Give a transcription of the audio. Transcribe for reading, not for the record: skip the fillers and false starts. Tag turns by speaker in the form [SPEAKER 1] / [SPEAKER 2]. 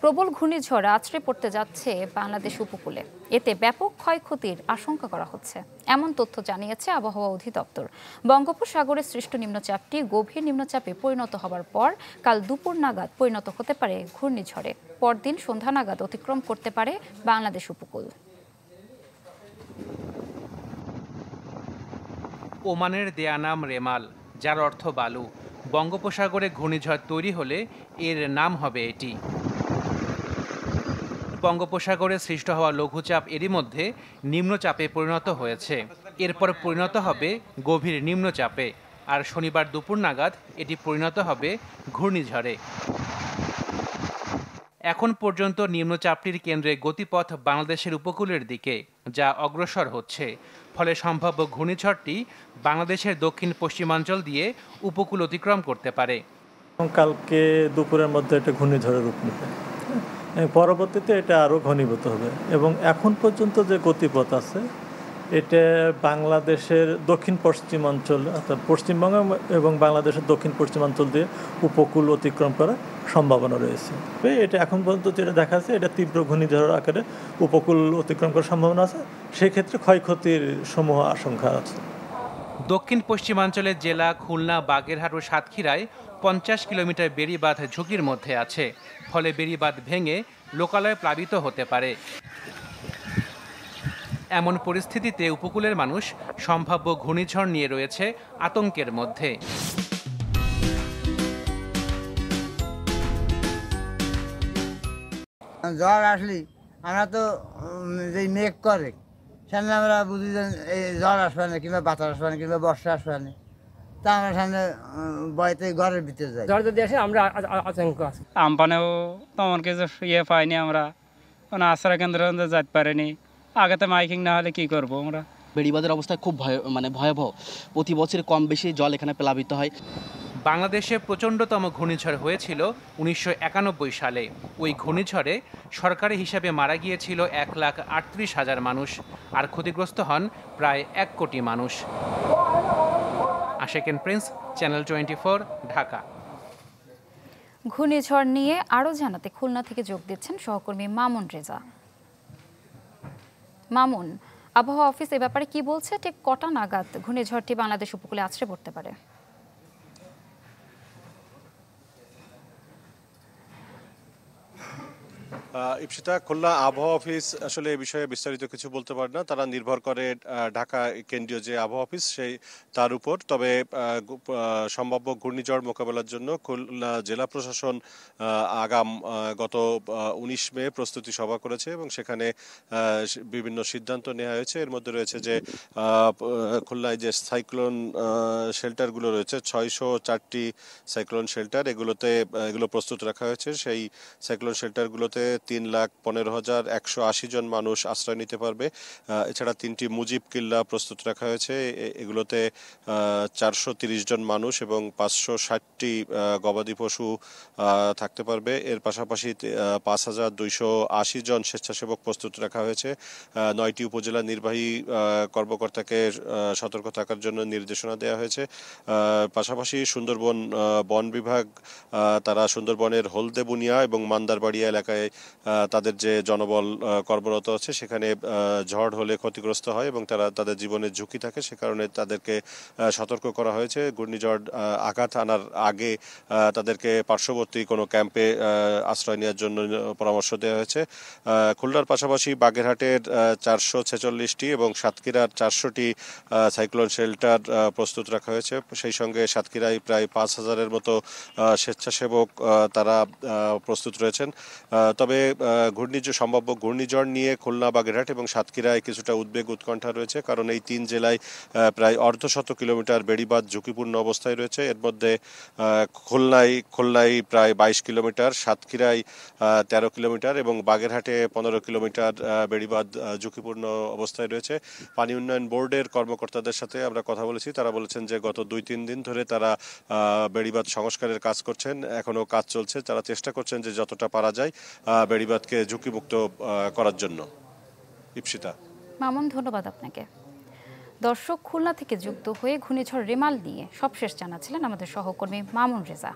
[SPEAKER 1] প্রবল ঘূর্ণিঝড় আছড়ে পড়তে যাচ্ছে বাংলাদেশ উপকূলে। এতে ব্যাপক ক্ষয়ক্ষতির আশঙ্কা করা হচ্ছে, এমন তথ্য জানিয়েছে আবহাওয়া অধিদপ্তর। বঙ্গোপসাগরে সৃষ্ট নিম্নচাপটি গভীর নিম্নচাপে পরিণত হবার পর কাল দুপুর নাগাদ পরিণত হতে পারে ঘূর্ণিঝড়ে। পরদিন সন্ধ্যা নাগাদ অতিক্রম করতে পারে বাংলাদেশ উপকূল।
[SPEAKER 2] ওমানের দেয়া নাম রেমাল, যার অর্থ বালু। বঙ্গোপসাগরে ঘূর্ণিঝড় তৈরি হলে এর নাম হবে এটি। বঙ্গোপসাগরে সৃষ্ট হওয়া লঘুচাপ এরই মধ্যে নিম্নচাপে পরিণত হয়েছে। এরপর পরিণত হবে গভীর নিম্নচাপে, আর শনিবার দুপুর নাগাদ এটি পরিণত হবে ঘূর্ণিঝড়ে। এখন পর্যন্ত নিম্নচাপটির কেন্দ্রে গতিপথ বাংলাদেশের উপকূলের দিকে, যা অগ্রসর হচ্ছে। ফলে সম্ভাব্য ঘূর্ণিঝড়টি বাংলাদেশের দক্ষিণ পশ্চিমাঞ্চল দিয়ে উপকূল অতিক্রম করতে পারে।
[SPEAKER 3] কালকে দুপুরের মধ্যে এটা ঘূর্ণিঝড়ের রূপ নেবে, পরবর্তীতে এটা আরও ঘনীভূত হবে এবং এখন পর্যন্ত যে গতিপথ আছে এটা বাংলাদেশের দক্ষিণ পশ্চিমাঞ্চল অর্থাৎ পশ্চিমবঙ্গ এবং বাংলাদেশের দক্ষিণ পশ্চিমাঞ্চল দিয়ে উপকূল অতিক্রম করার সম্ভাবনা রয়েছে। এটা এখন পর্যন্ত যেটা দেখা যাচ্ছে এটা তীব্র ঘূর্ণিঝড়ের আকারে উপকূল অতিক্রম করার সম্ভাবনা আছে। সেক্ষেত্রে ক্ষয়ক্ষতির সমূহ আশঙ্কা আছে।
[SPEAKER 2] দক্ষিণ পশ্চিমাঞ্চলের জেলা খুলনা, বাগেরহাট ও সাতক্ষীরায় 50 কিলোমিটার বেড়িবাঁধ ঝুঁকির মধ্যে আছে। ফলে বেড়িবাঁধ ভেঙে লোকালয় প্লাবিত হতে পারে। এমন পরিস্থিতিতে উপকূলের মানুষ সম্ভাব্য ঘূর্ণিঝড় নিয়ে রয়েছে আতঙ্কের মধ্যে।
[SPEAKER 4] ঝড় আসলে আমরা তো যে মেঘ করে সামনে আমরা বুঝি যে এই ঝড় আসবে না, কিংবা বাতাস আসবে না, কিংবা বর্ষা আসবে না, তা আমরা সামনে বয়তে ঘরের ভিতরে যাই।
[SPEAKER 5] ঝড় যদি আসে আমরা আতঙ্ক আছে।
[SPEAKER 6] আমপানেও তেমন কিছু পাইনি, আমরা কোনো আশ্রয় কেন্দ্র যেতে পারিনি। আগেতে মাইকিং না হলে কি করবো আমরা।
[SPEAKER 7] বেড়িবাঁধের অবস্থা খুব ভয়াবহ। প্রতি বছর কম বেশি জল এখানে প্লাবিত হয়।
[SPEAKER 2] বাংলাদেশে প্রচণ্ডতম ঘূর্ণিঝড় হয়েছিল 1991 সালে। ওই ঘূর্ণিঝড়ে সরকারি হিসাবে মারা গিয়েছিল 1,38,000 মানুষ, আর ক্ষতিগ্রস্ত হন প্রায় 1 কোটি মানুষ। আশেকেন প্রিন্স, চ্যানেল 24, ঢাকা।
[SPEAKER 1] ঘূর্ণিঝড় নিয়ে আরও জানাতে খুলনা থেকে যোগ দিচ্ছেন সহকর্মী মামুন রেজা। মামুন, আবহাওয়া অফিস এ ব্যাপারে কি বলছে? ঠিক কটা নাগাদ ঘূর্ণিঝড়টি বাংলাদেশ উপকূলে আছড়ে পড়তে পারে?
[SPEAKER 8] ইপসিতা, খুলনা আবহাওয়া অফিস আসলে এই বিষয়ে বিস্তারিত কিছু বলতে পারে না। তারা নির্ভর করে ঢাকা কেন্দ্রীয় যে আবহাওয়া অফিস তার উপর। তবে সম্ভাব্য ঘূর্ণিঝড় মোকাবেলার জন্য খুলনা জেলা প্রশাসন গত 19 মে প্রস্তুতি সভা করেছে এবং সেখানে বিভিন্ন সিদ্ধান্ত নেওয়া হয়েছে। এর মধ্যে রয়েছে যে খুলনায় যে সাইক্লোন শেল্টারগুলো রয়েছে, 604টি সাইক্লোন শেল্টার, এগুলো প্রস্তুত রাখা হয়েছে। সেই সাইক্লোন শেল্টারগুলোতে 3,15,180 জন মানুষ আশ্রয় নিতে পারবে। এছাড়া 3টি মুজিব কিল্লা প্রস্তুত রাখা হয়েছে। এগুলোতে 430 জন মানুষ এবং 560টি গবাদি পশু থাকতে পারবে। এর পাশাপাশি 5,280 জন স্বেচ্ছাসেবক প্রস্তুত রাখা হয়েছে। 9টি উপজেলা নির্বাহী কর্মকর্তাকে সতর্ক থাকার জন্য নির্দেশনা দেওয়া হয়েছে। পাশাপাশি সুন্দরবন বন বিভাগ তারা সুন্দরবনের হলদেবুনিয়া এবং মান্দারবাড়িয়া এলাকায় তাদের যে জনবল কর্মরত আছে সেখানে ঝড় হলে ক্ষতিগ্রস্ত হয় এবং তাদের জীবনের ঝুঁকি থাকে। সে কারণে তাদেরকে সতর্ক করা হয়েছে। ঘূর্ণিঝড় আঘাত আনার আগে তাদেরকে পার্শ্ববর্তী কোনো ক্যাম্পে আশ্রয় নেওয়ার জন্য পরামর্শ দেওয়া হয়েছে। খুলনার পাশাপাশি বাগেরহাটের 446টি এবং সাতক্ষীরার 400টি সাইক্লোন শেল্টার প্রস্তুত রাখা হয়েছে। সেই সঙ্গে সাতক্ষীরায় প্রায় 5,000-এর মতো স্বেচ্ছাসেবক তারা প্রস্তুত রয়েছেন। তবে সম্ভাব্য ঘূর্ণিঝড় নিয়ে খুলনা, বাগেরহাট এবং সাতক্ষীরায় কিছুটা উদ্বেগ উৎকণ্ঠা রয়েছে, কারণ এই 3 জেলায় প্রায় 150 কিলোমিটার বেড়িবাঁধ ঝুঁকিপূর্ণ অবস্থায় রয়েছে। এর মধ্যে খুলনায় প্রায় 22 কিলোমিটার, সাতক্ষীরায় 13 কিলোমিটার এবং বাগেরহাটে 15 কিলোমিটার বেড়িবাঁধ ঝুঁকিপূর্ণ অবস্থায় রয়েছে। পানি উন্নয়ন বোর্ডের কর্মকর্তাদের সাথে আমরা কথা বলেছি। তারা বলেছেন যে গত 2-3 দিন ধরে তারা বেড়িবাঁধ সংস্কারের কাজ করছেন, এখনও কাজ চলছে। তারা চেষ্টা করছেন যে যতটা পারা যায় বেড়িবাঁধকে ঝুঁকিমুক্ত করার জন্য। ইপসিতা।
[SPEAKER 1] মামুন, ধন্যবাদ আপনাকে। দর্শক, খুলনা থেকে যুক্ত হয়ে ঘূর্ণিঝড় রেমাল নিয়ে সবশেষ জানাচ্ছিলেন আমাদের সহকর্মী মামুন রেজা।